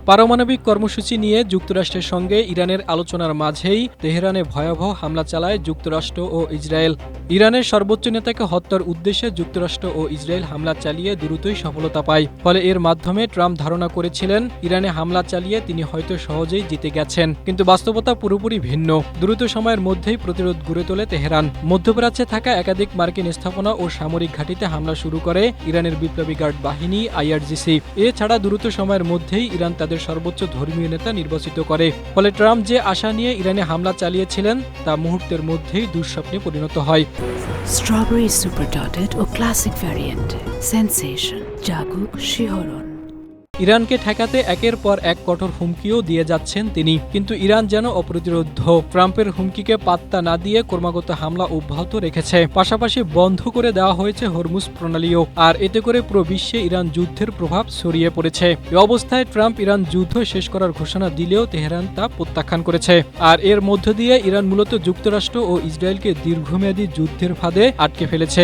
পারমাণবিক কর্মসূচি নিয়ে যুক্তরাষ্ট্রের সঙ্গে ইরানের আলোচনার মাঝেই তেহরানে ভয়াবহ হামলা চালায় যুক্তরাষ্ট্র ও ইসরায়েল। ইরানের সর্বোচ্চ নেতাকে হত্যার উদ্দেশ্যে যুক্তরাষ্ট্র ও ইসরায়েল হামলা চালিয়ে দ্রুতই সফলতা পায়। ফলে এর মাধ্যমে ট্রাম্প ধারণা করেছিলেন ইরানে হামলা চালিয়ে তিনি হয়তো সহজেই জিতে গেছেন। কিন্তু বাস্তবতা পুরোপুরি ভিন্ন। দ্রুত সময়ের মধ্যেই প্রতিরোধ গড়ে তোলে তেহরান। মধ্যপ্রাচ্যে থাকা একাধিক মার্কিন স্থাপনা ও সামরিক ঘাঁটিতে হামলা শুরু করে ইরানের বিপ্লবী গার্ড বাহিনী IRGC। এছাড়া দ্রুত সময়ের মধ্যেই ইরান তাদের সর্বোচ্চ ধর্মীয় নেতা নির্বাচিত করে। ফলে ট্রাম্প যে আশা নিয়ে ইরানে হামলা চালিয়েছিলেন তা মুহূর্তের মধ্যেই দুঃস্বপ্নে পরিণত হয়। স্ট্রবেরি সুপার ডটেড ও ক্লাসিক ভ্যারিয়েন্ট সেন্সেশন জাগুক শিহরণ। ইরানকে ঠেকাতে একের পর এক কঠোর হুমকিও দিয়ে যাচ্ছেন তিনি, কিন্তু ইরান যেন অপ্রতিরোধ। ট্রাম্পের হুমকিকে পাত্তা না দিয়ে ক্রমাগত হামলা অব্যাহত রেখেছে। পাশাপাশি বন্ধ করে দেওয়া হয়েছে হরমুজ প্রণালীও। আর এতে করে পুরো বিশ্বে ইরান যুদ্ধের প্রভাব ছড়িয়ে পড়েছে। এ অবস্থায় ট্রাম্প ইরান যুদ্ধ শেষ করার ঘোষণা দিলেও তেহরান তা প্রত্যাখ্যান করেছে। আর এর মধ্য দিয়ে ইরান মূলত যুক্তরাষ্ট্র ও ইসরায়েলকে দীর্ঘমেয়াদী যুদ্ধের ফাঁদে আটকে ফেলেছে।